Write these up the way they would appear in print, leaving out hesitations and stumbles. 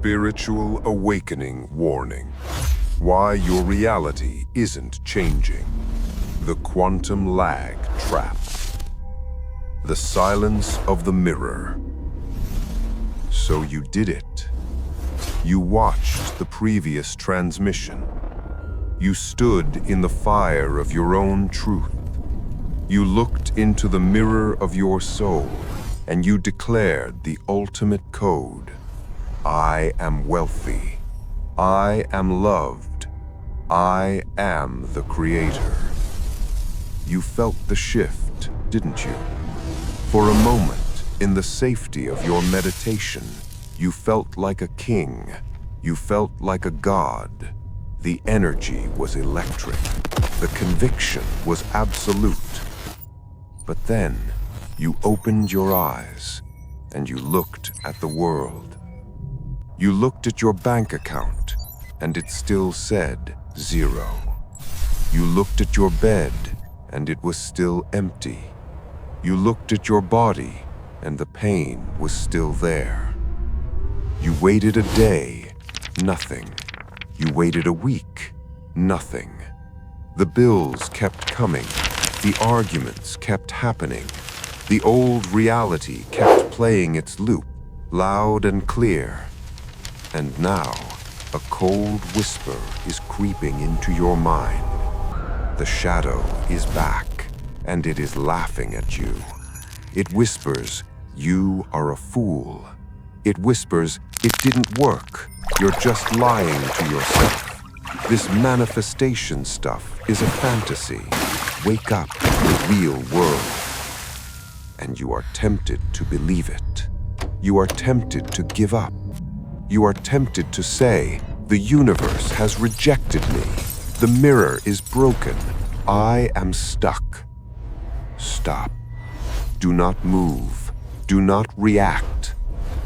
Spiritual awakening warning. Why your reality isn't changing. The quantum lag trap. The silence of the mirror. So you did it. You watched the previous transmission. You stood in the fire of your own truth. You looked into the mirror of your soul, and you declared the ultimate code. I am wealthy. I am loved. I am the creator. You felt the shift, didn't you? For a moment, in the safety of your meditation, you felt like a king. You felt like a god. The energy was electric. The conviction was absolute. But then, you opened your eyes, and you looked at the world. You looked at your bank account, and it still said 0. You looked at your bed, and it was still empty. You looked at your body, and the pain was still there. You waited a day, nothing. You waited a week, nothing. The bills kept coming. The arguments kept happening. The old reality kept playing its loop, loud and clear. And now, a cold whisper is creeping into your mind. The shadow is back, and it is laughing at you. It whispers, you are a fool. It whispers, it didn't work. You're just lying to yourself. This manifestation stuff is a fantasy. Wake up to the real world. And you are tempted to believe it. You are tempted to give up. You are tempted to say, the universe has rejected me. The mirror is broken. I am stuck. Stop. Do not move. Do not react.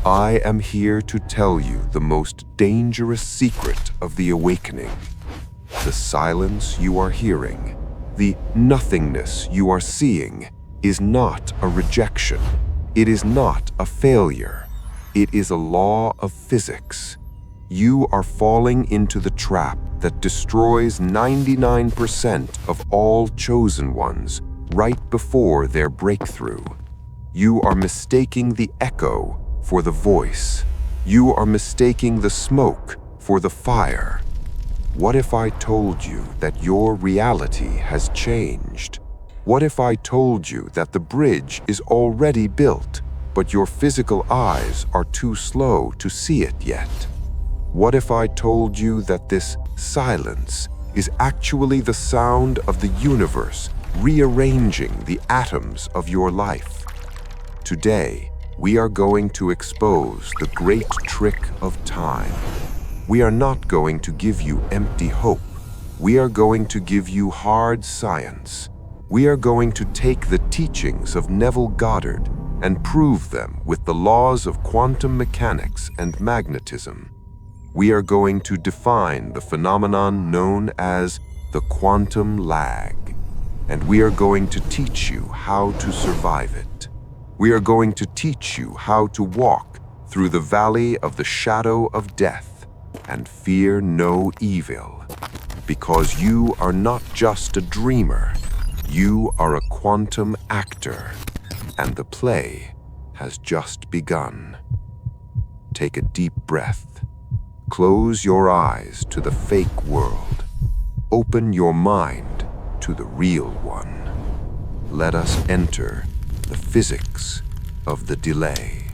I am here to tell you the most dangerous secret of the awakening. The silence you are hearing, the nothingness you are seeing, is not a rejection. It is not a failure. It is a law of physics. You are falling into the trap that destroys 99% of all chosen ones right before their breakthrough. You are mistaking the echo for the voice. You are mistaking the smoke for the fire. What if I told you that your reality has changed? What if I told you that the bridge is already built, but your physical eyes are too slow to see it yet? What if I told you that this silence is actually the sound of the universe rearranging the atoms of your life? Today, we are going to expose the great trick of time. We are not going to give you empty hope. We are going to give you hard science. We are going to take the teachings of Neville Goddard and prove them with the laws of quantum mechanics and magnetism. We are going to define the phenomenon known as the quantum lag, and we are going to teach you how to survive it. We are going to teach you how to walk through the valley of the shadow of death and fear no evil, because you are not just a dreamer, you are a quantum actor. And the play has just begun. Take a deep breath. Close your eyes to the fake world. Open your mind to the real one. Let us enter the physics of the delay.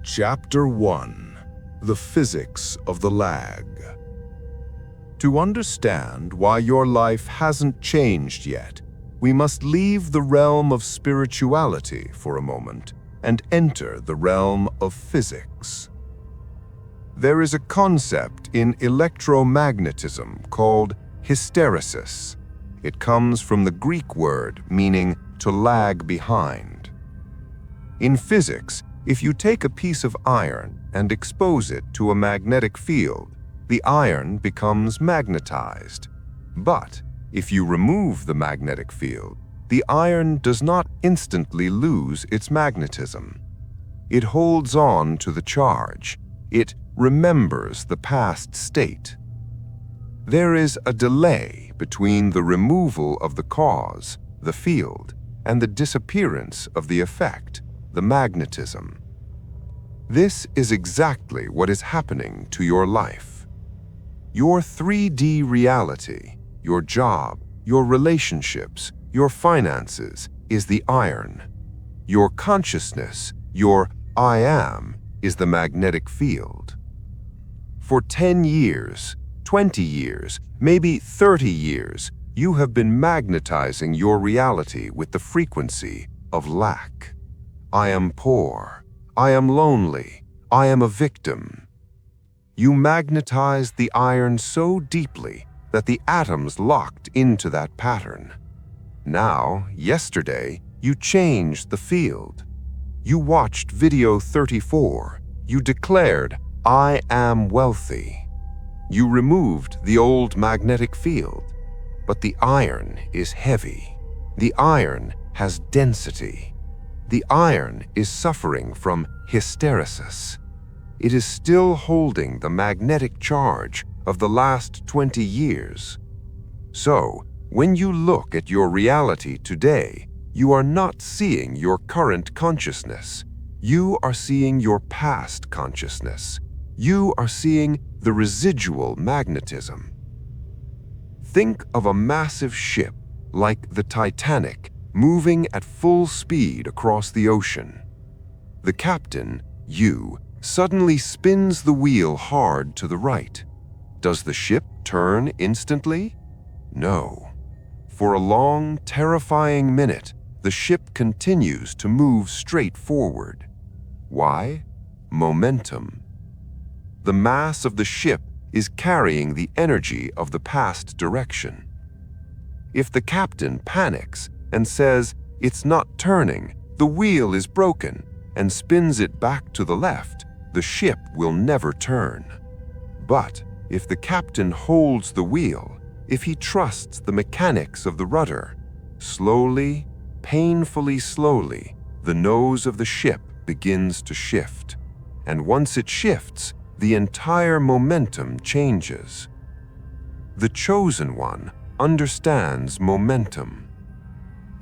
Chapter 1. The Physics of the Lag. To understand why your life hasn't changed yet, we must leave the realm of spirituality for a moment and enter the realm of physics. There is a concept in electromagnetism called hysteresis. It comes from the Greek word meaning to lag behind. In physics, if you take a piece of iron and expose it to a magnetic field, the iron becomes magnetized. But if you remove the magnetic field, the iron does not instantly lose its magnetism. It holds on to the charge. It remembers the past state. There is a delay between the removal of the cause, the field, and the disappearance of the effect, the magnetism. This is exactly what is happening to your life. Your 3D reality, your job, your relationships, your finances is the iron. Your consciousness, your I am, is the magnetic field. For 10 years, 20 years, maybe 30 years, you have been magnetizing your reality with the frequency of lack. I am poor. I am lonely. I am a victim. You magnetized the iron so deeply that the atoms locked into that pattern. Now, yesterday, you changed the field. You watched video 34. You declared, I am wealthy. You removed the old magnetic field, but the iron is heavy. The iron has density. The iron is suffering from hysteresis. It is still holding the magnetic charge of the last 20 years. So, when you look at your reality today, you are not seeing your current consciousness. You are seeing your past consciousness. You are seeing the residual magnetism. Think of a massive ship like the Titanic moving at full speed across the ocean. The captain, you, suddenly spins the wheel hard to the right. Does the ship turn instantly? No. For a long, terrifying minute, the ship continues to move straight forward. Why? Momentum. The mass of the ship is carrying the energy of the past direction. If the captain panics and says, it's not turning, the wheel is broken, and spins it back to the left, the ship will never turn. But if the captain holds the wheel, if he trusts the mechanics of the rudder, slowly, painfully slowly, the nose of the ship begins to shift. And once it shifts, the entire momentum changes. The chosen one understands momentum.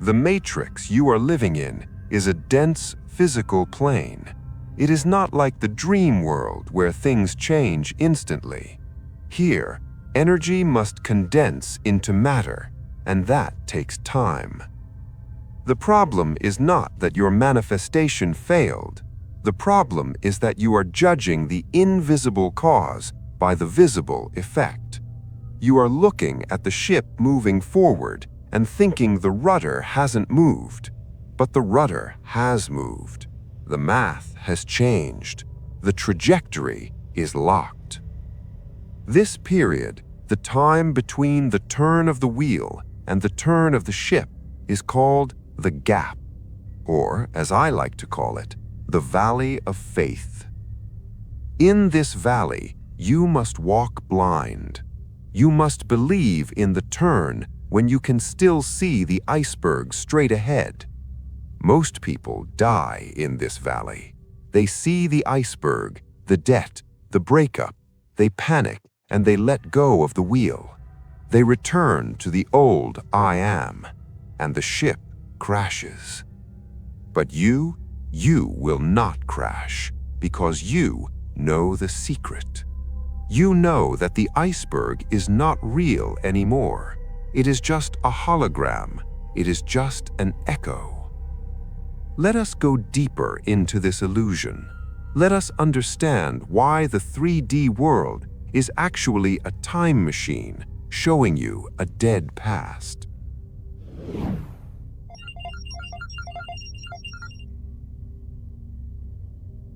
The matrix you are living in is a dense physical plane. It is not like the dream world where things change instantly. Here, energy must condense into matter, and that takes time. The problem is not that your manifestation failed. The problem is that you are judging the invisible cause by the visible effect. You are looking at the ship moving forward and thinking the rudder hasn't moved, but the rudder has moved. The math has changed. The trajectory is locked. This period, the time between the turn of the wheel and the turn of the ship, is called the gap, or, as I like to call it, the valley of faith. In this valley, you must walk blind. You must believe in the turn when you can still see the iceberg straight ahead. Most people die in this valley. They see the iceberg, the debt, the breakup. They panic and they let go of the wheel. They return to the old I am, and the ship crashes. But you will not crash because you know the secret. You know that the iceberg is not real anymore. It is just a hologram. It is just an echo. Let us go deeper into this illusion. Let us understand why the 3D world is actually a time machine showing you a dead past.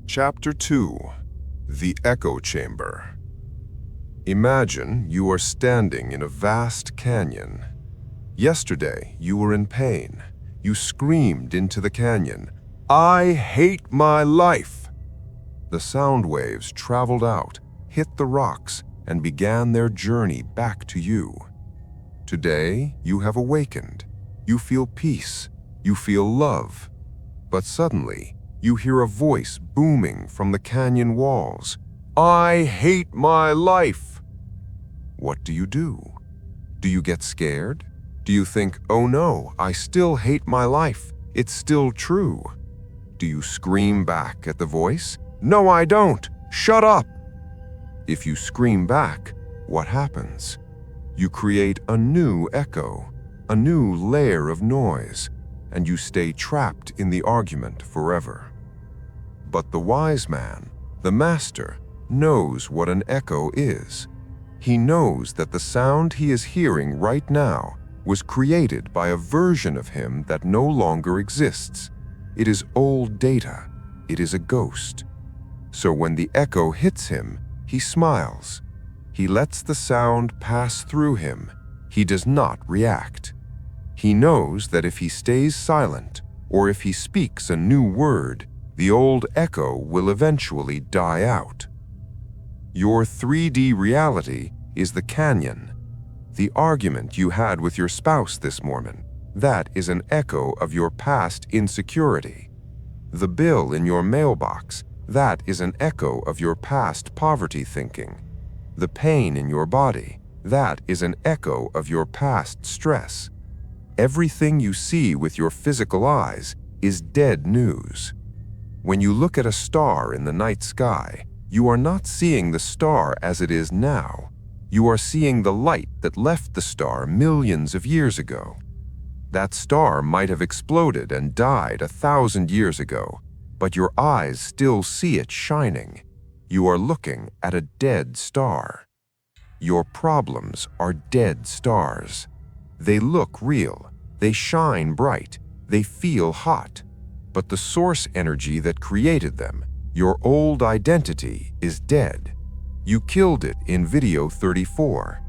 Chapter 2. The Echo Chamber. Imagine you are standing in a vast canyon. Yesterday, you were in pain. You screamed into the canyon, "I hate my life!" The sound waves traveled out, hit the rocks, and began their journey back to you. Today, you have awakened. You feel peace. You feel love. But suddenly, you hear a voice booming from the canyon walls. I hate my life. What do you do? Do you get scared? Do you think, oh no, I still hate my life. It's still true. Do you scream back at the voice? No, I don't. Shut up. If you scream back, what happens? You create a new echo, a new layer of noise, and you stay trapped in the argument forever. But the wise man, the master, knows what an echo is. He knows that the sound he is hearing right now was created by a version of him that no longer exists. It is old data. It is a ghost. So when the echo hits him, he smiles. He lets the sound pass through him. He does not react. He knows that if he stays silent, or if he speaks a new word, the old echo will eventually die out. Your 3D reality is the canyon. The argument you had with your spouse this morning, that is an echo of your past insecurity. The bill in your mailbox, that is an echo of your past poverty thinking. The pain in your body, that is an echo of your past stress. Everything you see with your physical eyes is dead news. When you look at a star in the night sky, you are not seeing the star as it is now. You are seeing the light that left the star millions of years ago. That star might have exploded and died 1,000 years ago, but your eyes still see it shining. You are looking at a dead star. Your problems are dead stars. They look real, they shine bright, they feel hot, but the source energy that created them, your old identity, is dead. You killed it in video 34.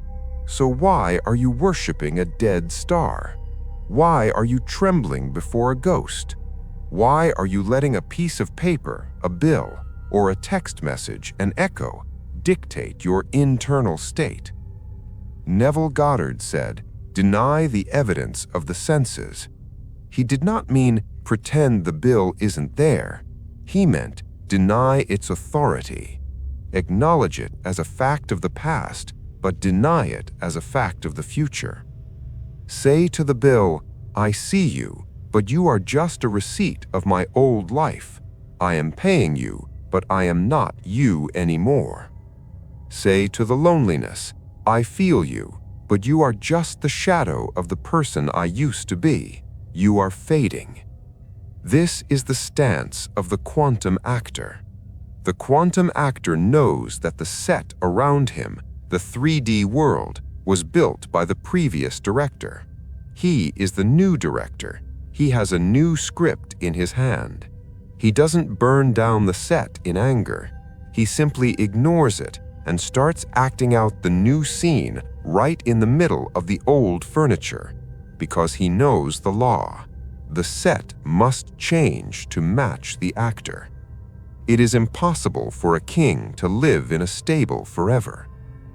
So why are you worshiping a dead star? Why are you trembling before a ghost? Why are you letting a piece of paper, a bill, or a text message, an echo, dictate your internal state? Neville Goddard said, "Deny the evidence of the senses." He did not mean pretend the bill isn't there. He meant deny its authority. Acknowledge it as a fact of the past, but deny it as a fact of the future. Say to the bill, I see you, but you are just a receipt of my old life. I am paying you, but I am not you anymore. Say to the loneliness, I feel you, but you are just the shadow of the person I used to be. You are fading. This is the stance of the quantum actor. The quantum actor knows that the set around him, the 3D world, was built by the previous director. He is the new director. He has a new script in his hand. He doesn't burn down the set in anger. He simply ignores it and starts acting out the new scene right in the middle of the old furniture, because he knows the law. The set must change to match the actor. It is impossible for a king to live in a stable forever.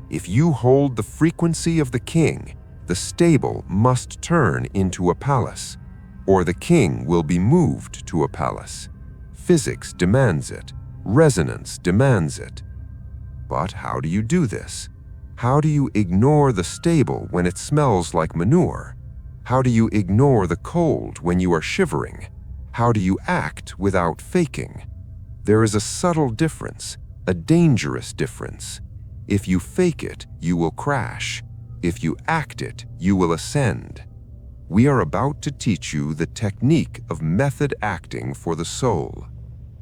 If you hold the frequency of the king, the stable must turn into a palace, or the king will be moved to a palace. Physics demands it. Resonance demands it. But how do you do this? How do you ignore the stable when it smells like manure? How do you ignore the cold when you are shivering? How do you act without faking? There is a subtle difference, a dangerous difference. If you fake it, you will crash. If you act it, you will ascend. We are about to teach you the technique of method acting for the soul.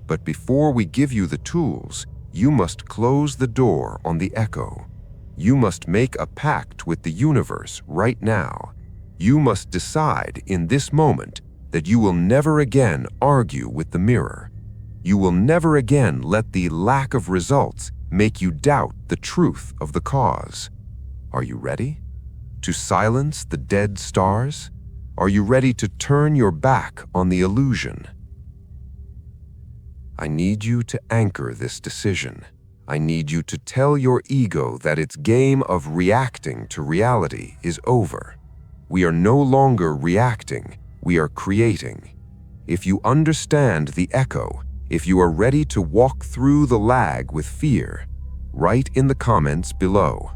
But before we give you the tools, you must close the door on the echo. You must make a pact with the universe right now. You must decide in this moment that you will never again argue with the mirror. You will never again let the lack of results make you doubt the truth of the cause. Are you ready to silence the dead stars? Are you ready to turn your back on the illusion? I need you to anchor this decision. I need you to tell your ego that its game of reacting to reality is over. We are no longer reacting, we are creating. If you understand the echo, if you are ready to walk through the lag with fear, write in the comments below,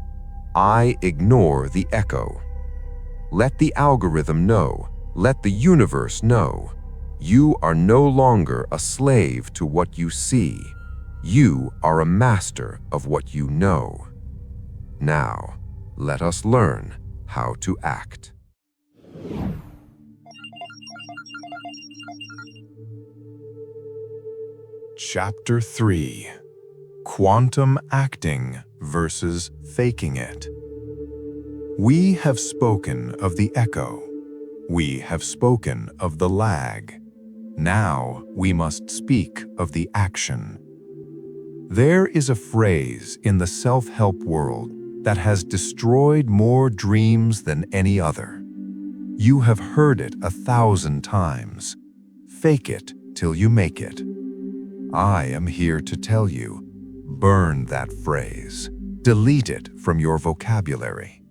"I ignore the echo." Let the algorithm know, let the universe know. You are no longer a slave to what you see. You are a master of what you know. Now, let us learn how to act. Chapter 3: Quantum Acting versus Faking It. We have spoken of the echo. We have spoken of the lag. Now we must speak of the action. There is a phrase in the self-help world that has destroyed more dreams than any other. You have heard it 1,000 times. Fake it till you make it. I am here to tell you, burn that phrase. Delete it from your vocabulary.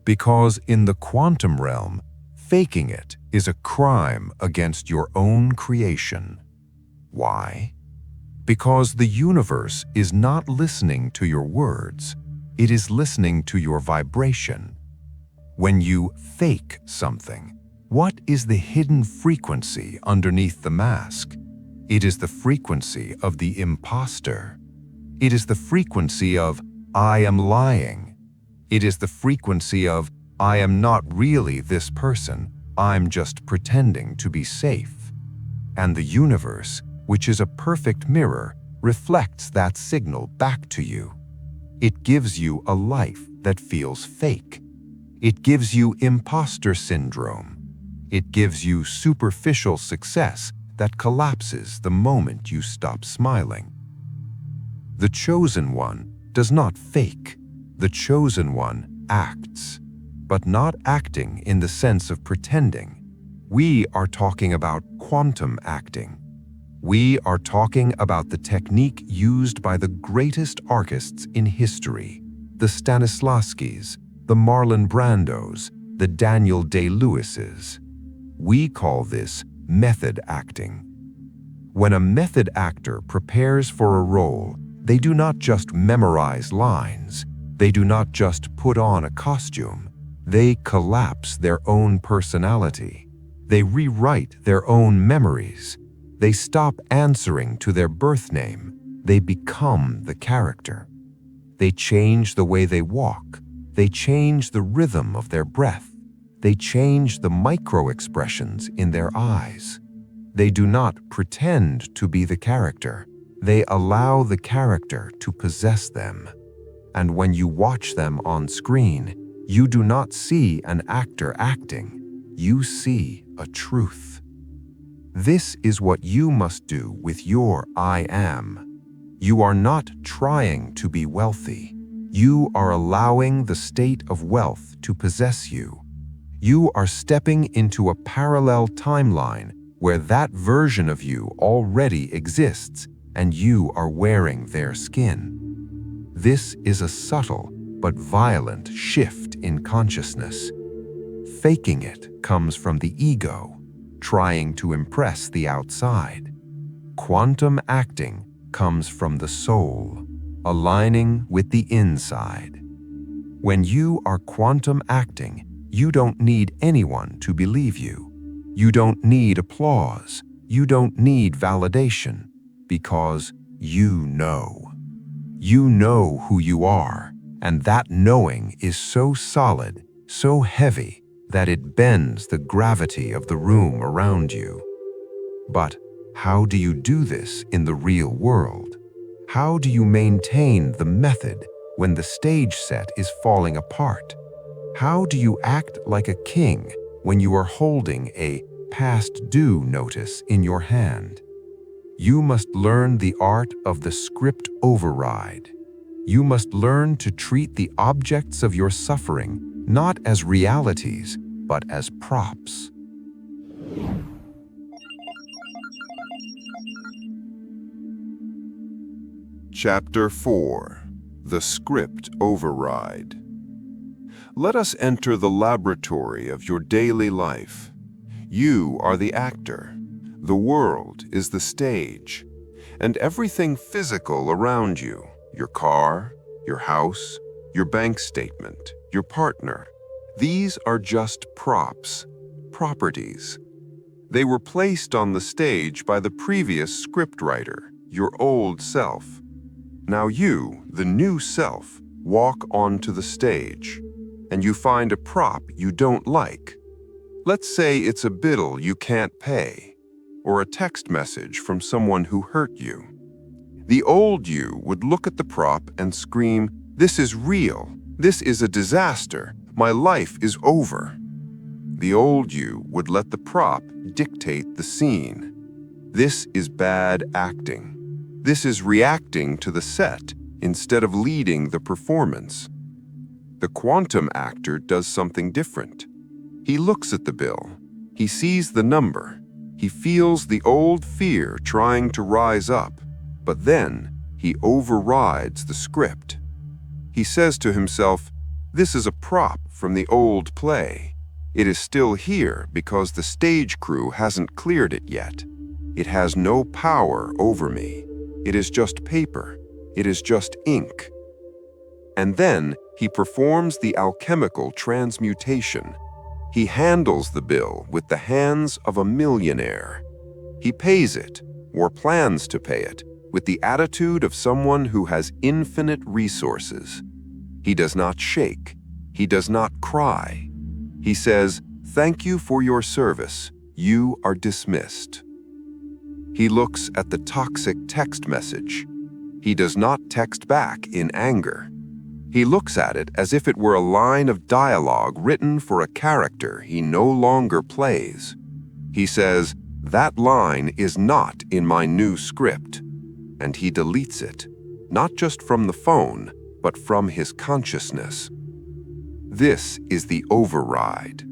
Because in the quantum realm, faking it is a crime against your own creation. Why? Because the universe is not listening to your words, it is listening to your vibration. When you fake something, what is the hidden frequency underneath the mask? It is the frequency of the imposter. It is the frequency of, "I am lying." It is the frequency of, "I am not really this person, I'm just pretending to be safe." And the universe, which is a perfect mirror, reflects that signal back to you. It gives you a life that feels fake. It gives you imposter syndrome. It gives you superficial success that collapses the moment you stop smiling. The chosen one does not fake. The chosen one acts, but not acting in the sense of pretending. We are talking about quantum acting. We are talking about the technique used by the greatest artists in history, the Stanislavskis, the Marlon Brandos, the Daniel Day-Lewises. We call this method acting. When a method actor prepares for a role, they do not just memorize lines. They do not just put on a costume. They collapse their own personality. They rewrite their own memories. They stop answering to their birth name. They become the character. They change the way they walk. They change the rhythm of their breath. They change the micro-expressions in their eyes. They do not pretend to be the character. They allow the character to possess them. And when you watch them on screen, you do not see an actor acting. You see a truth. This is what you must do with your I am. You are not trying to be wealthy. You are allowing the state of wealth to possess you. You are stepping into a parallel timeline where that version of you already exists and you are wearing their skin. This is a subtle but violent shift in consciousness. Faking it comes from the ego, trying to impress the outside. Quantum acting comes from the soul, aligning with the inside. When you are quantum acting, you don't need anyone to believe you. You don't need applause. You don't need validation, because you know. You know who you are, and that knowing is so solid, so heavy, that it bends the gravity of the room around you. But how do you do this in the real world? How do you maintain the method when the stage set is falling apart? How do you act like a king when you are holding a past due notice in your hand? You must learn the art of the script override. You must learn to treat the objects of your suffering not as realities, but as props. Chapter 4: The Script Override. Let us enter the laboratory of your daily life. You are the actor. The world is the stage. And everything physical around you, your car, your house, your bank statement, your partner, these are just props, properties. They were placed on the stage by the previous scriptwriter, your old self. Now you, the new self, walk onto the stage, and you find a prop you don't like. Let's say it's a bill you can't pay, or a text message from someone who hurt you. The old you would look at the prop and scream, "This is real. This is a disaster. My life is over." The old you would let the prop dictate the scene. This is bad acting. This is reacting to the set instead of leading the performance. The quantum actor does something different. He looks at the bill. He sees the number. He feels the old fear trying to rise up, but then he overrides the script. He says to himself, "This is a prop from the old play. It is still here because the stage crew hasn't cleared it yet. It has no power over me. It is just paper. It is just ink." And then he performs the alchemical transmutation. He handles the bill with the hands of a millionaire. He pays it, or plans to pay it, with the attitude of someone who has infinite resources. He does not shake. He does not cry. He says, "Thank you for your service. You are dismissed." He looks at the toxic text message. He does not text back in anger. He looks at it as if it were a line of dialogue written for a character he no longer plays. He says, "That line is not in my new script." And he deletes it, not just from the phone, but from his consciousness. This is the override.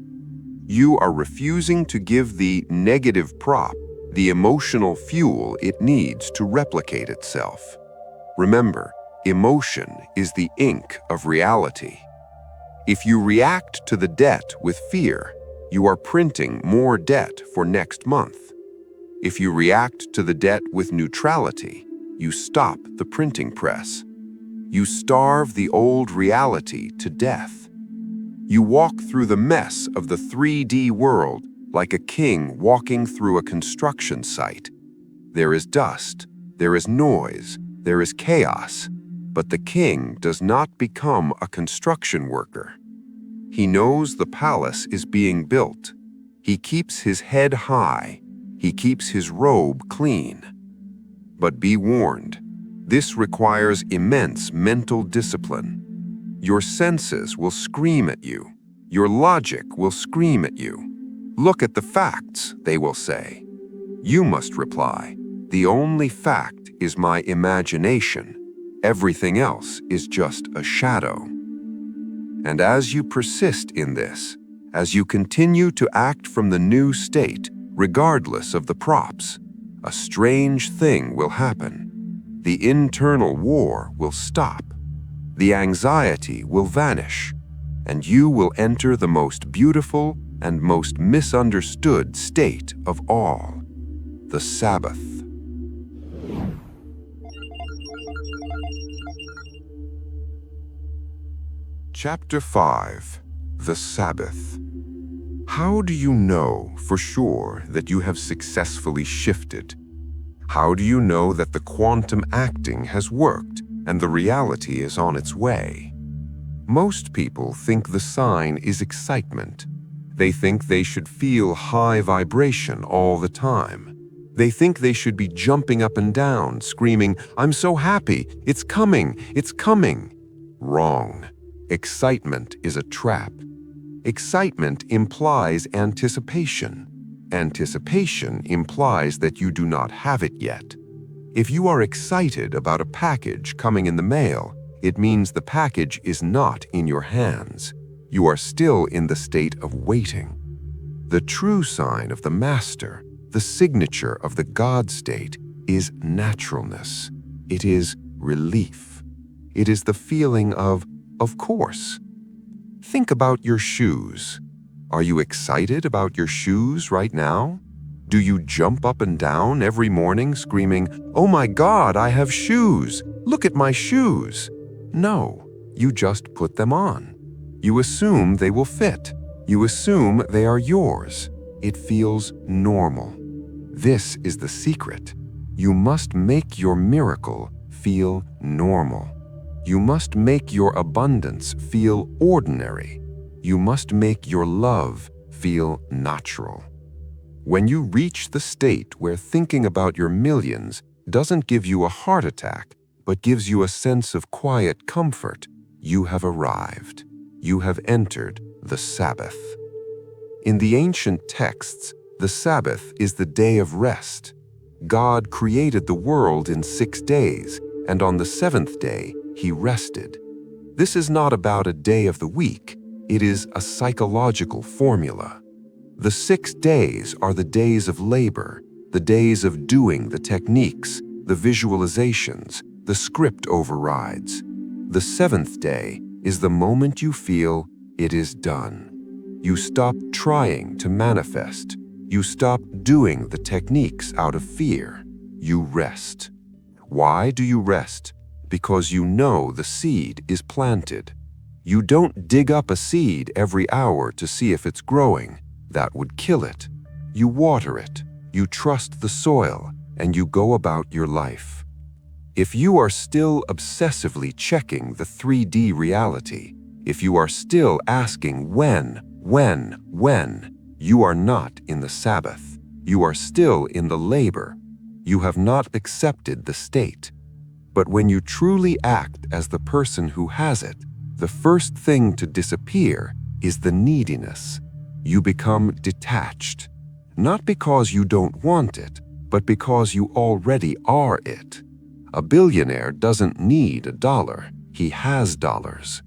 You are refusing to give the negative prop the emotional fuel it needs to replicate itself. Remember, emotion is the ink of reality. If you react to the debt with fear, you are printing more debt for next month. If you react to the debt with neutrality, you stop the printing press. You starve the old reality to death. You walk through the mess of the 3D world like a king walking through a construction site. There is dust, there is noise, there is chaos, but the king does not become a construction worker. He knows the palace is being built. He keeps his head high. He keeps his robe clean. But be warned, this requires immense mental discipline. Your senses will scream at you. Your logic will scream at you. "Look at the facts," they will say. You must reply, "The only fact is my imagination. Everything else is just a shadow." And as you persist in this, as you continue to act from the new state, regardless of the props, a strange thing will happen. The internal war will stop. The anxiety will vanish, and you will enter the most beautiful and most misunderstood state of all, the Sabbath. Chapter 5. The Sabbath. How do you know for sure that you have successfully shifted? How do you know that the quantum acting has worked and the reality is on its way? Most people think the sign is excitement. They think they should feel high vibration all the time. They think they should be jumping up and down, screaming, "I'm so happy, it's coming, it's coming." Wrong. Excitement is a trap. Excitement implies anticipation. Anticipation implies that you do not have it yet. If you are excited about a package coming in the mail, it means the package is not in your hands. You are still in the state of waiting. The true sign of the master, the signature of the God state, is naturalness. It is relief. It is the feeling of course. Think about your shoes. Are you excited about your shoes right now? Do you jump up and down every morning screaming, "Oh my God, I have shoes! Look at my shoes!" No, you just put them on. You assume they will fit. You assume they are yours. It feels normal. This is the secret. You must make your miracle feel normal. You must make your abundance feel ordinary. You must make your love feel natural. When you reach the state where thinking about your millions doesn't give you a heart attack, but gives you a sense of quiet comfort, you have arrived. You have entered the Sabbath. In the ancient texts, the Sabbath is the day of rest. God created the world in 6 days, and on the 7th day, He rested. This is not about a day of the week. It is a psychological formula. The 6 days are the days of labor, the days of doing the techniques, the visualizations, the script overrides. The 7th day is the moment you feel it is done. You stop trying to manifest. You stop doing the techniques out of fear. You rest. Why do you rest? Because you know the seed is planted. You don't dig up a seed every hour to see if it's growing. That would kill it. You water it. You trust the soil, and you go about your life. If you are still obsessively checking the 3D reality, if you are still asking when, you are not in the Sabbath. You are still in the labor. You have not accepted the state. But when you truly act as the person who has it, the first thing to disappear is the neediness. You become detached, not because you don't want it, but because you already are it. A billionaire doesn't need $1, he has dollars.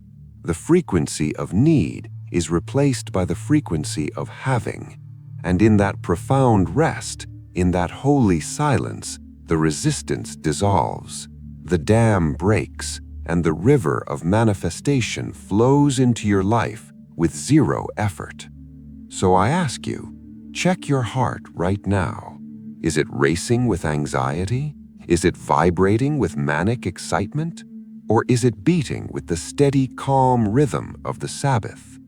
The frequency of need is replaced by the frequency of having. And in that profound rest, in that holy silence, the resistance dissolves. The dam breaks, and the river of manifestation flows into your life with 0 effort. So I ask you, check your heart right now. Is it racing with anxiety? Is it vibrating with manic excitement? Or is it beating with the steady, calm rhythm of the Sabbath?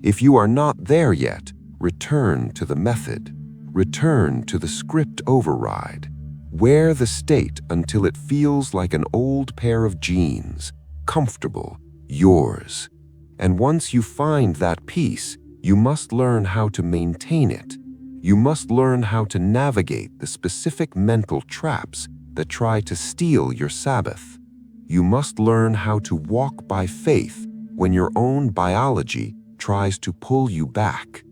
If you are not there yet, return to the method. Return to the script override. Wear the state until it feels like an old pair of jeans, comfortable, yours. And once you find that peace, you must learn how to maintain it. You must learn how to navigate the specific mental traps that try to steal your Sabbath. You must learn how to walk by faith when your own biology tries to pull you back.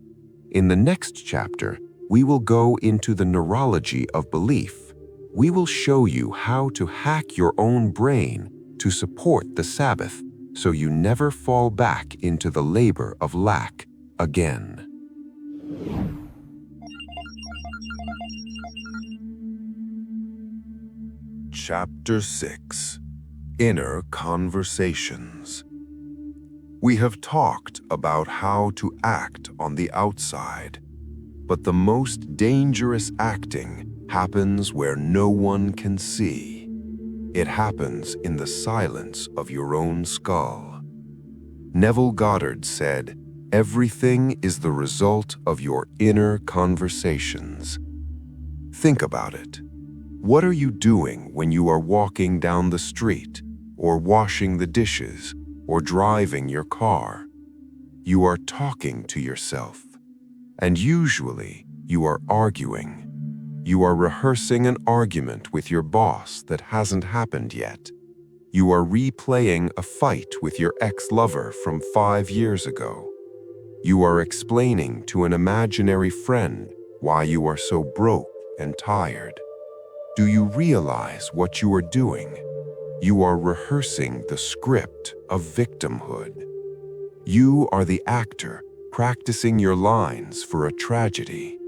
In the next chapter, we will go into the neurology of belief. We will show you how to hack your own brain to support the Sabbath so you never fall back into the labor of lack again. Chapter 6: Inner Conversations. We have talked about how to act on the outside, but the most dangerous acting happens where no one can see. It happens in the silence of your own skull. Neville Goddard said, "Everything is the result of your inner conversations." Think about it. What are you doing when you are walking down the street, or washing the dishes, or driving your car? You are talking to yourself. And usually, you are arguing. You are rehearsing an argument with your boss that hasn't happened yet. You are replaying a fight with your ex-lover from 5 years ago. You are explaining to an imaginary friend why you are so broke and tired. Do you realize what you are doing? You are rehearsing the script of victimhood. You are the actor practicing your lines for a tragedy.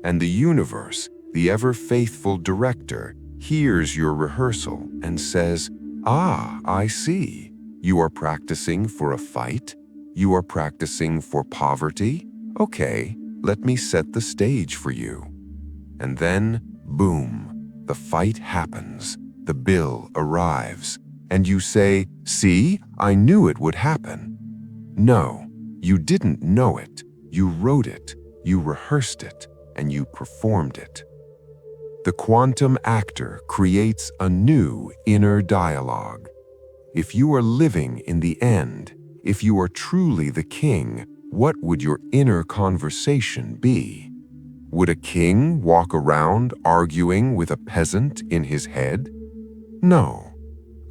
And the universe, the ever-faithful director, hears your rehearsal and says, "Ah, I see. You are practicing for a fight? You are practicing for poverty? Okay, let me set the stage for you. And then, boom, the fight happens. The bill arrives. And you say, "See, I knew it would happen." No, you didn't know it. You wrote it, you rehearsed it, and you performed it. The quantum actor creates a new inner dialogue. If you are living in the end, if you are truly the king, what would your inner conversation be? Would a king walk around arguing with a peasant in his head? No.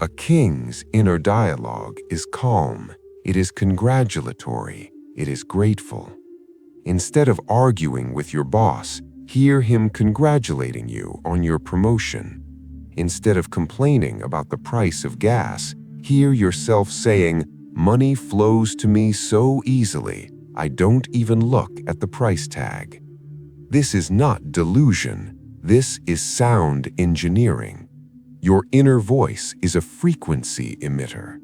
A king's inner dialogue is calm, it is congratulatory, it is grateful. Instead of arguing with your boss, hear him congratulating you on your promotion. Instead of complaining about the price of gas, hear yourself saying, "Money flows to me so easily, I don't even look at the price tag." This is not delusion, this is sound engineering. Your inner voice is a frequency emitter.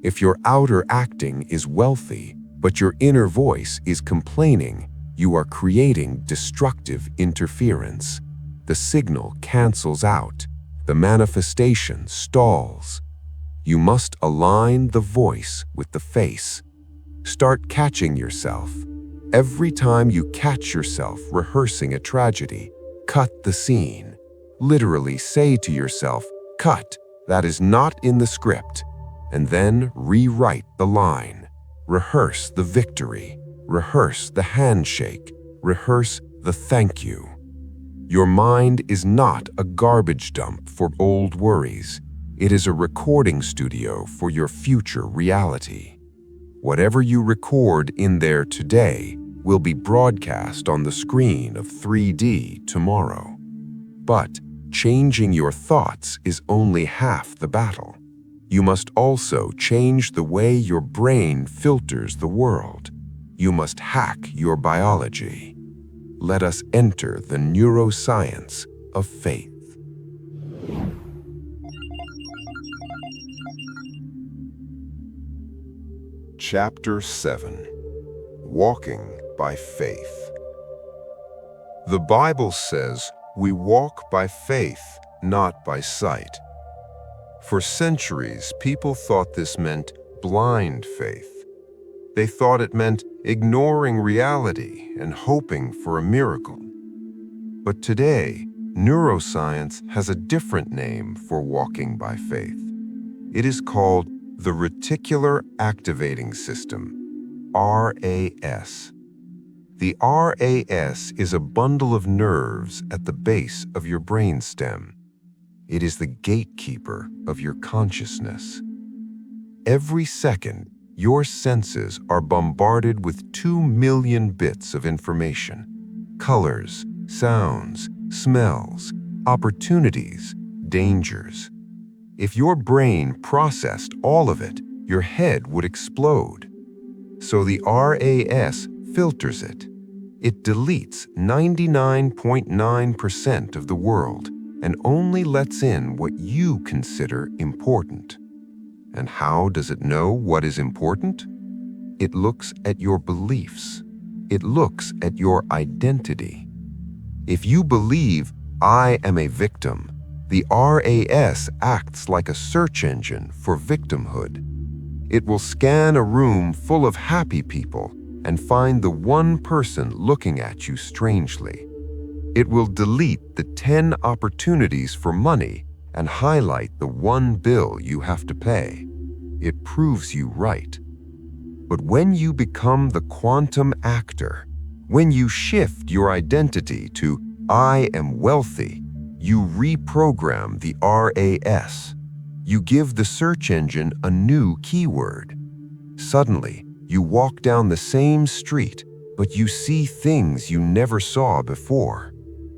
If your outer acting is wealthy, but your inner voice is complaining, you are creating destructive interference. The signal cancels out. The manifestation stalls. You must align the voice with the face. Start catching yourself. Every time you catch yourself rehearsing a tragedy, cut the scene. Literally say to yourself, "Cut, that is not in the script." And then rewrite the line. Rehearse the victory. Rehearse the handshake. Rehearse the thank you. Your mind is not a garbage dump for old worries. It is a recording studio for your future reality. Whatever you record in there today will be broadcast on the screen of 3D tomorrow. But changing your thoughts is only half the battle. You must also change the way your brain filters the world. You must hack your biology. Let us enter the neuroscience of faith. Chapter 7. Walking by Faith. The Bible says we walk by faith, not by sight. For centuries, people thought this meant blind faith. They thought it meant ignoring reality and hoping for a miracle. But today, neuroscience has a different name for walking by faith. It is called the Reticular Activating System, RAS. The RAS is a bundle of nerves at the base of your brainstem. It is the gatekeeper of your consciousness. Every second, your senses are bombarded with 2 million bits of information. Colors, sounds, smells, opportunities, dangers. If your brain processed all of it, your head would explode. So the RAS filters it. It deletes 99.9% of the world and only lets in what you consider important. And how does it know what is important? It looks at your beliefs. It looks at your identity. If you believe, "I am a victim," the RAS acts like a search engine for victimhood. It will scan a room full of happy people and find the one person looking at you strangely. It will delete the 10 opportunities for money and highlight the one bill you have to pay. It proves you right. But when you become the quantum actor, when you shift your identity to "I am wealthy," you reprogram the RAS. You give the search engine a new keyword. Suddenly, you walk down the same street, but you see things you never saw before.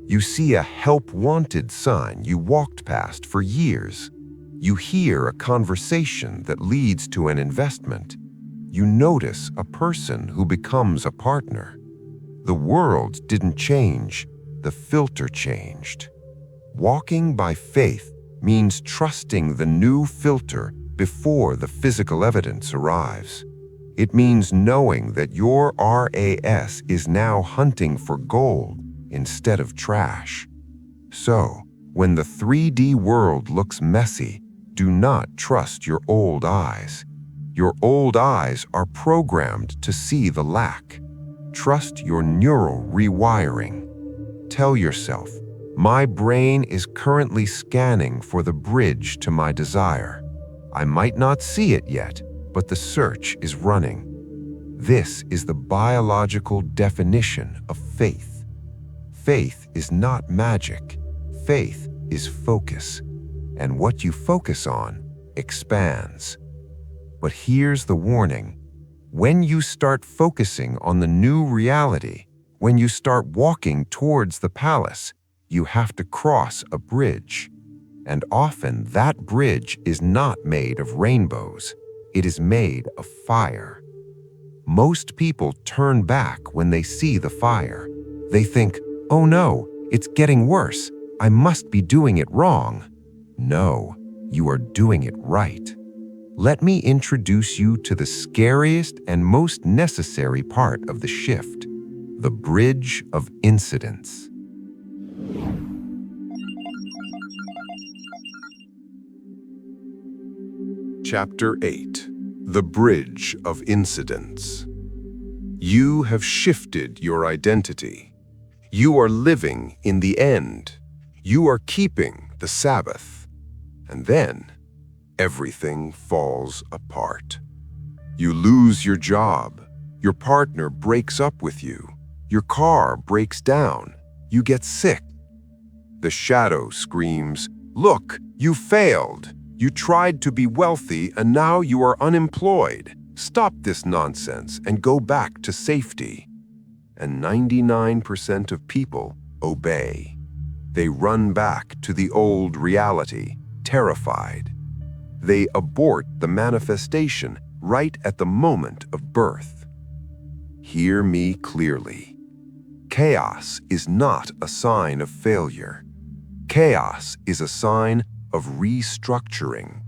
You see a help wanted sign you walked past for years. You hear a conversation that leads to an investment. You notice a person who becomes a partner. The world didn't change, the filter changed. Walking by faith means trusting the new filter before the physical evidence arrives. It means knowing that your RAS is now hunting for gold instead of trash. So, when the 3D world looks messy, do not trust your old eyes. Your old eyes are programmed to see the lack. Trust your neural rewiring. Tell yourself, my brain is currently scanning for the bridge to my desire. I might not see it yet, but the search is running. This is the biological definition of faith. Faith is not magic. Faith is focus. And what you focus on expands. But here's the warning. When you start focusing on the new reality, when you start walking towards the palace, you have to cross a bridge. And often that bridge is not made of rainbows. It is made of fire. Most people turn back when they see the fire. They think, oh no, it's getting worse. I must be doing it wrong. No, you are doing it right. Let me introduce you to the scariest and most necessary part of the shift, the bridge of incidence. Chapter 8. The Bridge of Incidence. You have shifted your identity. You are living in the end. You are keeping the Sabbath. And then, everything falls apart. You lose your job. Your partner breaks up with you. Your car breaks down. You get sick. The shadow screams, "Look, you failed. You tried to be wealthy and now you are unemployed. Stop this nonsense and go back to safety." And 99% of people obey. They run back to the old reality, terrified. They abort the manifestation right at the moment of birth. Hear me clearly. Chaos is not a sign of failure. Chaos is a sign of restructuring.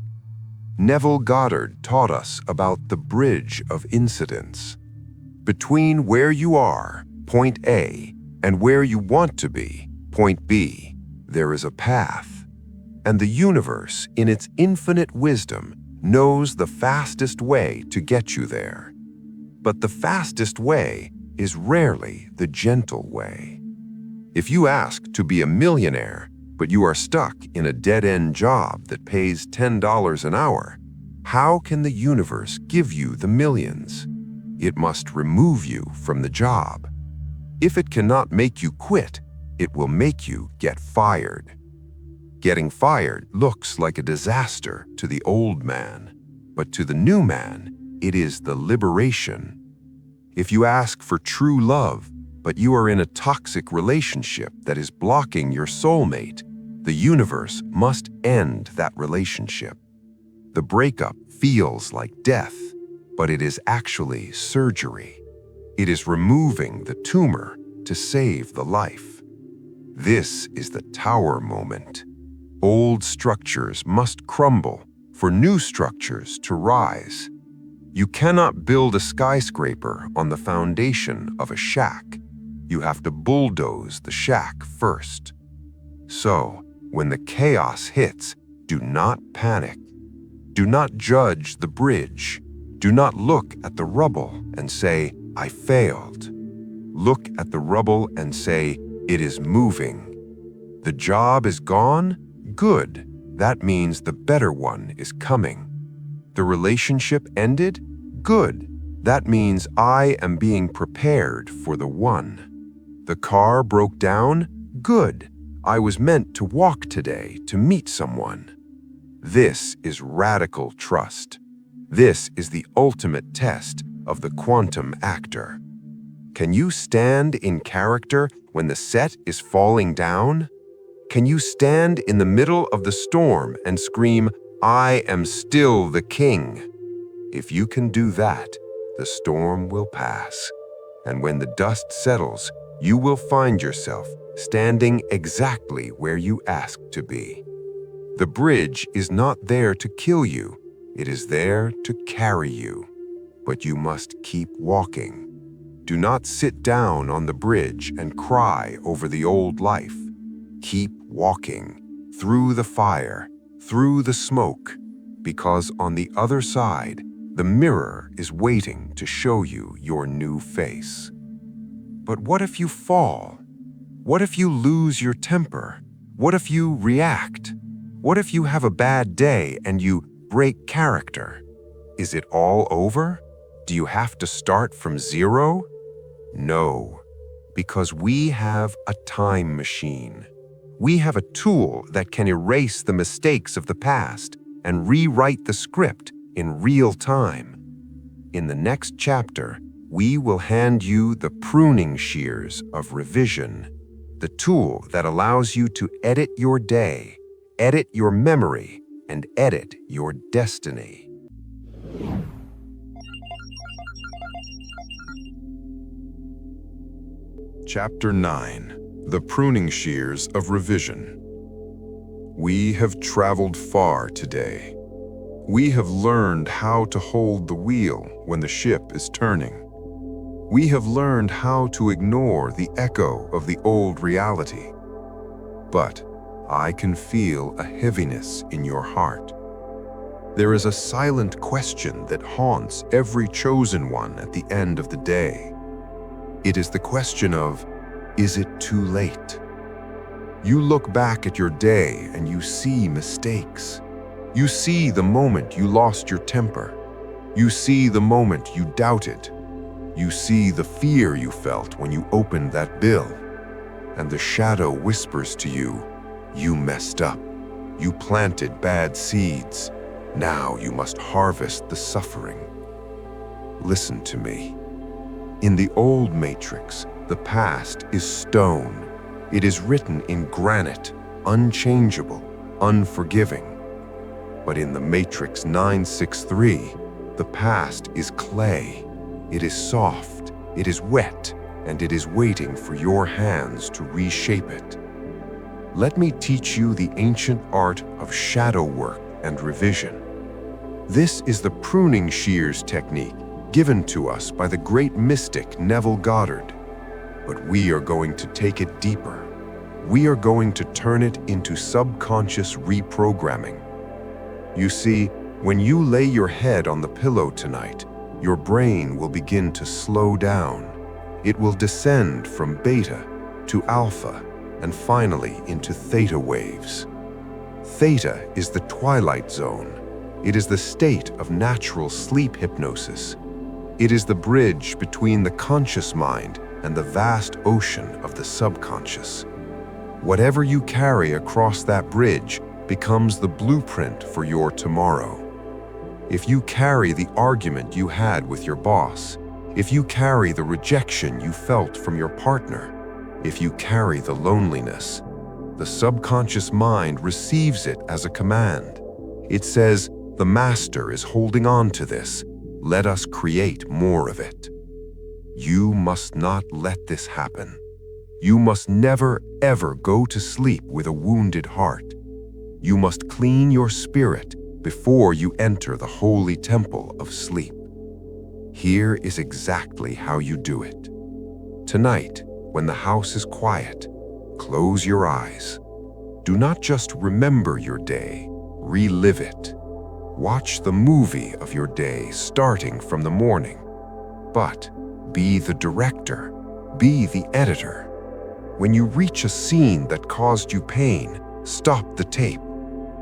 Neville Goddard taught us about the bridge of incidence. Between where you are, point A, and where you want to be, point B, there is a path. And the universe, in its infinite wisdom, knows the fastest way to get you there. But the fastest way is rarely the gentle way. If you ask to be a millionaire, but you are stuck in a dead-end job that pays $10 an hour, how can the universe give you the millions? It must remove you from the job. If it cannot make you quit, it will make you get fired. Getting fired looks like a disaster to the old man, but to the new man, it is the liberation. If you ask for true love, but you are in a toxic relationship that is blocking your soulmate, the universe must end that relationship. The breakup feels like death, but it is actually surgery. It is removing the tumor to save the life. This is the tower moment. Old structures must crumble for new structures to rise. You cannot build a skyscraper on the foundation of a shack. You have to bulldoze the shack first. So, when the chaos hits, do not panic. Do not judge the bridge. Do not look at the rubble and say, "I failed." Look at the rubble and say, "It is moving." The job is gone? Good. That means the better one is coming. The relationship ended? Good. That means I am being prepared for the one. The car broke down? Good. I was meant to walk today to meet someone. This is radical trust. This is the ultimate test of the quantum actor. Can you stand in character when the set is falling down? Can you stand in the middle of the storm and scream, "I am still the king"? If you can do that, the storm will pass. And when the dust settles, you will find yourself standing exactly where you asked to be. The bridge is not there to kill you. It is there to carry you. but you must keep walking. Do not sit down on the bridge and cry over the old life. Keep walking, through the fire, through the smoke, because on the other side, the mirror is waiting to show you your new face. But what if you fall? What if you lose your temper? What if you react? What if you have a bad day and you break character? Is it all over? Do you have to start from zero? No, because we have a time machine. We have a tool that can erase the mistakes of the past and rewrite the script in real time. In the next chapter, we will hand you the pruning shears of revision, the tool that allows you to edit your day, edit your memory, and edit your destiny. Chapter 9: The Pruning Shears of Revision. We have traveled far today. We have learned how to hold the wheel when the ship is turning. We have learned how to ignore the echo of the old reality. But I can feel a heaviness in your heart. There is a silent question that haunts every chosen one at the end of the day. It is the question of, is it too late? You look back at your day and you see mistakes. You see the moment you lost your temper. You see the moment you doubted. You see the fear you felt when you opened that bill. And the shadow whispers to you, you messed up. You planted bad seeds. Now you must harvest the suffering. Listen to me. In the old matrix, the past is stone. It is written in granite, unchangeable, unforgiving. But in the matrix 963, the past is clay. It is soft, it is wet, and it is waiting for your hands to reshape it. Let me teach you the ancient art of shadow work and revision. This is the pruning shears technique given to us by the great mystic Neville Goddard. But we are going to take it deeper. We are going to turn it into subconscious reprogramming. You see, when you lay your head on the pillow tonight, your brain will begin to slow down. It will descend from beta to alpha and finally into theta waves. Theta is the twilight zone. It is the state of natural sleep hypnosis. It is the bridge between the conscious mind and the vast ocean of the subconscious. Whatever you carry across that bridge becomes the blueprint for your tomorrow. If you carry the argument you had with your boss, if you carry the rejection you felt from your partner, if you carry the loneliness, the subconscious mind receives it as a command. It says, the master is holding on to this. Let us create more of it. You must not let this happen. You must never, ever go to sleep with a wounded heart. You must clean your spirit before you enter the holy temple of sleep. Here is exactly how you do it. Tonight, when the house is quiet, close your eyes. Do not just remember your day, relive it. Watch the movie of your day starting from the morning. But be the director, be the editor. When you reach a scene that caused you pain, stop the tape.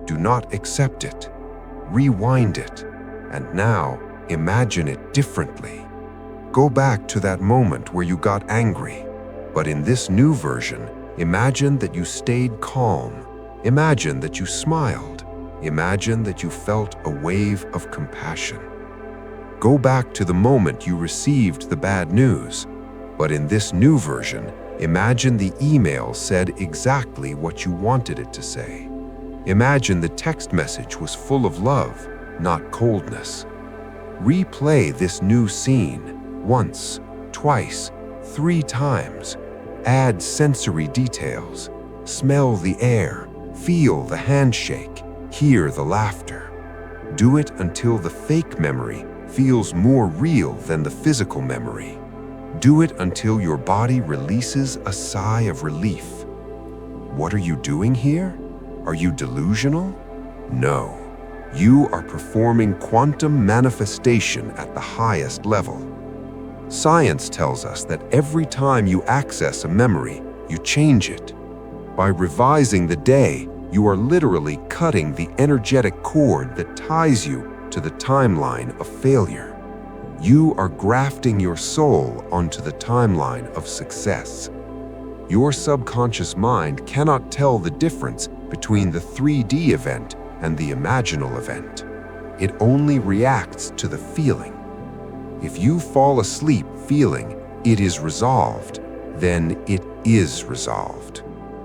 Do not accept it. Rewind it. And now, imagine it differently. Go back to that moment where you got angry. But in this new version, imagine that you stayed calm. Imagine that you smiled. Imagine that you felt a wave of compassion. Go back to the moment you received the bad news. But in this new version, imagine the email said exactly what you wanted it to say. Imagine the text message was full of love, not coldness. Replay this new scene once, twice, 3 times. Add sensory details. Smell the air, feel the handshake, hear the laughter. Do it until the fake memory feels more real than the physical memory. Do it until your body releases a sigh of relief. What are you doing here? Are you delusional? No. You are performing quantum manifestation at the highest level. Science tells us that every time you access a memory, you change it. By revising the day, you are literally cutting the energetic cord that ties you to the timeline of failure. You are grafting your soul onto the timeline of success. Your subconscious mind cannot tell the difference between the 3D event and the imaginal event. It only reacts to the feeling. If you fall asleep feeling it is resolved, then it is resolved.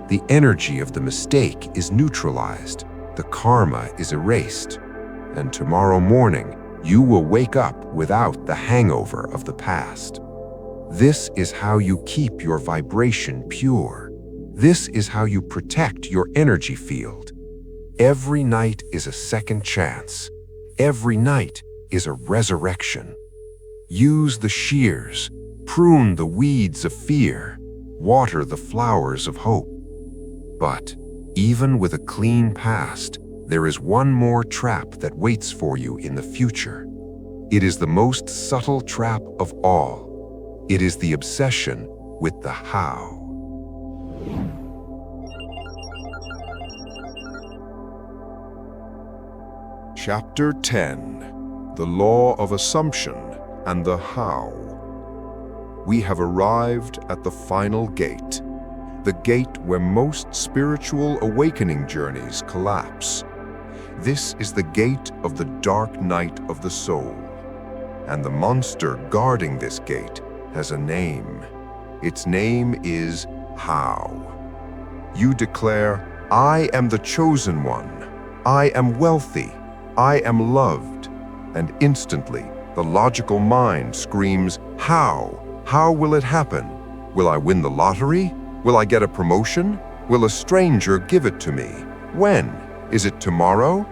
The energy of the mistake is neutralized, the karma is erased, and tomorrow morning you will wake up without the hangover of the past. This is how you keep your vibration pure. This is how you protect your energy field. Every night is a second chance. Every night is a resurrection. Use the shears, prune the weeds of fear, water the flowers of hope. But even with a clean past, there is one more trap that waits for you in the future. It is the most subtle trap of all. It is the obsession with the how. Chapter 10: The Law of Assumption and the How. We have arrived at the final gate, the gate where most spiritual awakening journeys collapse. This is the gate of the dark night of the soul, and the monster guarding this gate has a name. Its name is How. You declare, I am the chosen one, I am wealthy, I am loved, and instantly the logical mind screams, how? How will it happen? Will I win the lottery? Will I get a promotion? Will a stranger give it to me? When? Is it tomorrow?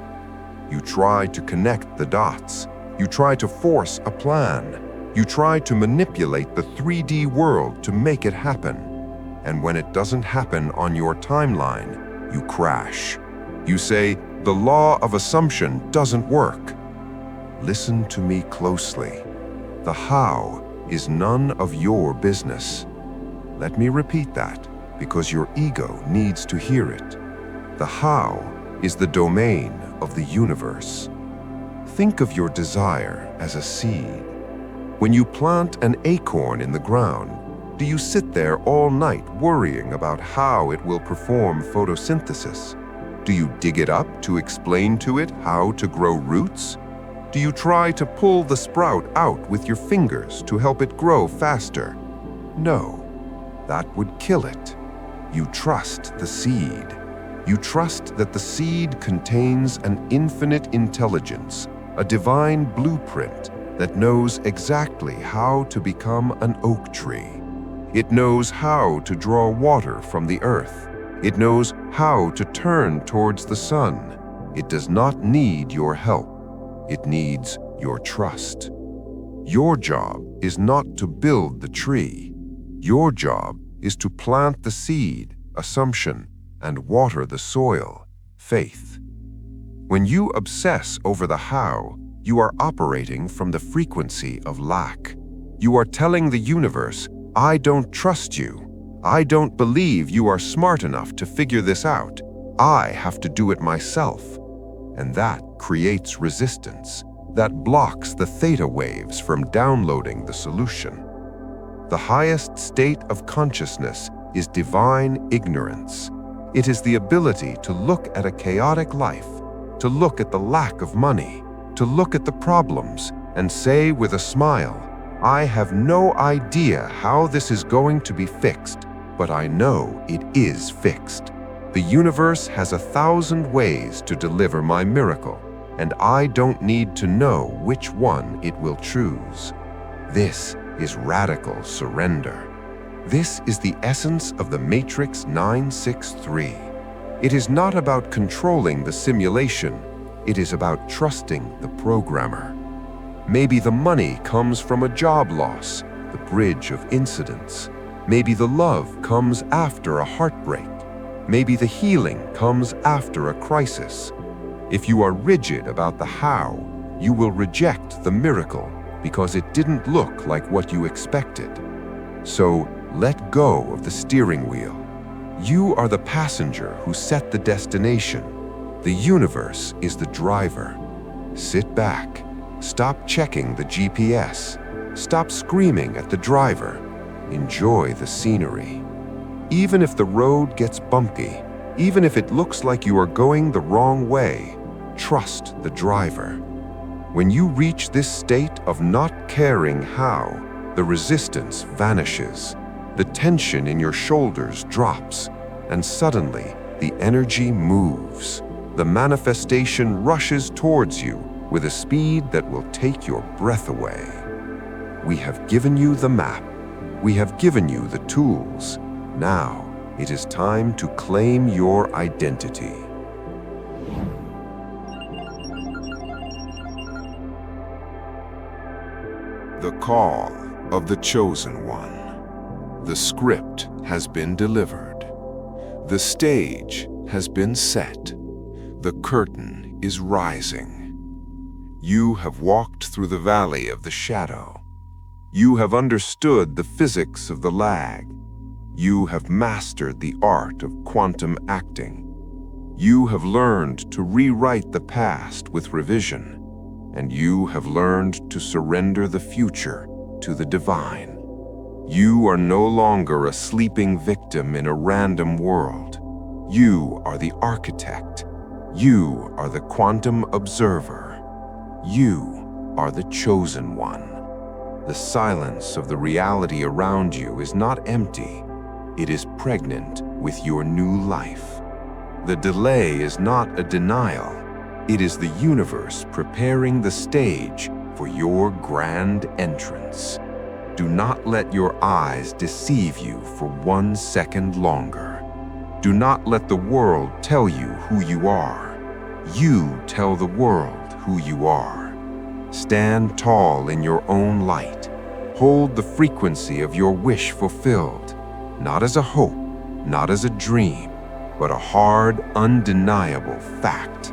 You try to connect the dots. You try to force a plan. You try to manipulate the 3D world to make it happen. And when it doesn't happen on your timeline, you crash. You say, the law of assumption doesn't work. Listen to me closely. The how is none of your business. Let me repeat that, because your ego needs to hear it. The how is the domain of the universe. Think of your desire as a seed. When you plant an acorn in the ground, do you sit there all night worrying about how it will perform photosynthesis? Do you dig it up to explain to it how to grow roots? Do you try to pull the sprout out with your fingers to help it grow faster? No, that would kill it. You trust the seed. You trust that the seed contains an infinite intelligence, a divine blueprint that knows exactly how to become an oak tree. It knows how to draw water from the earth. It knows how to turn towards the sun. It does not need your help. It needs your trust. Your job is not to build the tree. Your job is to plant the seed, assumption, and water the soil, faith. When you obsess over the how, you are operating from the frequency of lack. You are telling the universe, I don't trust you. I don't believe you are smart enough to figure this out. I have to do it myself. And that creates resistance. That blocks the theta waves from downloading the solution. The highest state of consciousness is divine ignorance. It is the ability to look at a chaotic life, to look at the lack of money, to look at the problems and say with a smile, I have no idea how this is going to be fixed, but I know it is fixed. The universe has 1,000 ways to deliver my miracle, and I don't need to know which one it will choose. This is radical surrender. This is the essence of the Matrix 963. It is not about controlling the simulation. It is about trusting the programmer. Maybe the money comes from a job loss, the bridge of incidents. Maybe the love comes after a heartbreak. Maybe the healing comes after a crisis. If you are rigid about the how, you will reject the miracle because it didn't look like what you expected. So let go of the steering wheel. You are the passenger who set the destination. The universe is the driver. Sit back. Stop checking the GPS. Stop screaming at the driver. Enjoy the scenery. Even if the road gets bumpy, even if it looks like you are going the wrong way, trust the driver. When you reach this state of not caring how, the resistance vanishes, the tension in your shoulders drops, and suddenly the energy moves. The manifestation rushes towards you with a speed that will take your breath away. We have given you the map. We have given you the tools. Now, it is time to claim your identity. The call of the chosen one. The script has been delivered. The stage has been set. The curtain is rising. You have walked through the valley of the shadow. You have understood the physics of the lag. You have mastered the art of quantum acting. You have learned to rewrite the past with revision, and you have learned to surrender the future to the divine. You are no longer a sleeping victim in a random world. You are the architect. You are the quantum observer. You are the chosen one. The silence of the reality around you is not empty. It is pregnant with your new life. The delay is not a denial. It is the universe preparing the stage for your grand entrance. Do not let your eyes deceive you for 1 second longer. Do not let the world tell you who you are. You tell the world who you are. Stand tall in your own light. Hold the frequency of your wish fulfilled, not as a hope, not as a dream, but a hard, undeniable fact.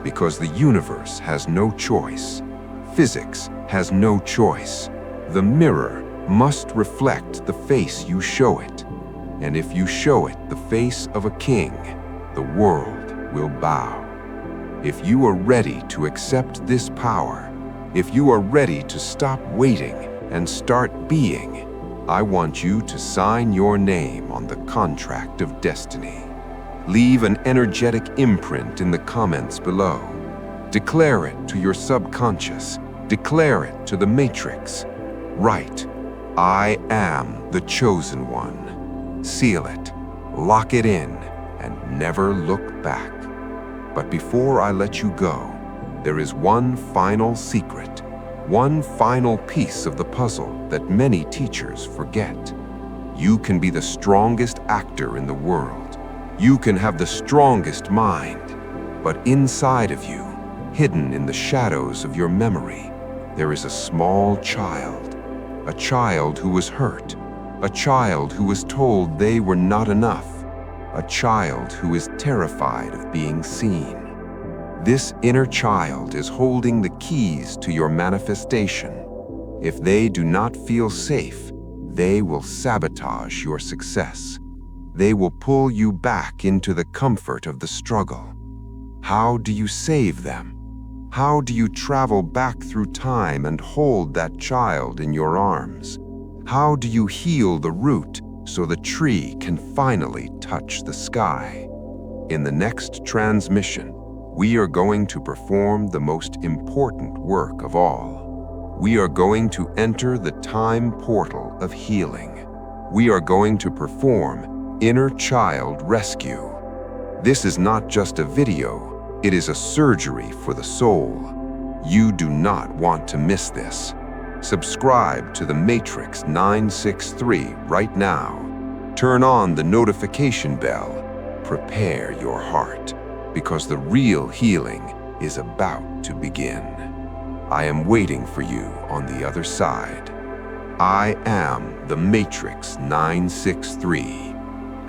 Because the universe has no choice. Physics has no choice. The mirror must reflect the face you show it. And if you show it the face of a king, the world will bow. If you are ready to accept this power, if you are ready to stop waiting and start being, I want you to sign your name on the contract of destiny. Leave an energetic imprint in the comments below. Declare it to your subconscious. Declare it to the matrix. Write, I am the chosen one. Seal it, lock it in, and never look back. But before I let you go, there is one final secret, one final piece of the puzzle that many teachers forget. You can be the strongest actor in the world. You can have the strongest mind. But inside of you, hidden in the shadows of your memory, there is a small child. A child who was hurt. A child who was told they were not enough. A child who is terrified of being seen. This inner child is holding the keys to your manifestation. If they do not feel safe, they will sabotage your success. They will pull you back into the comfort of the struggle. How do you save them? How do you travel back through time and hold that child in your arms? How do you heal the root so the tree can finally touch the sky? In the next transmission, we are going to perform the most important work of all. We are going to enter the time portal of healing. We are going to perform inner child rescue. This is not just a video, it is a surgery for the soul. You do not want to miss this. Subscribe to the Matrix 963 right now. Turn on the notification bell. Prepare your heart, because the real healing is about to begin. I am waiting for you on the other side. I am the Matrix 963,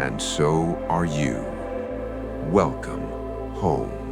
and so are you. Welcome home.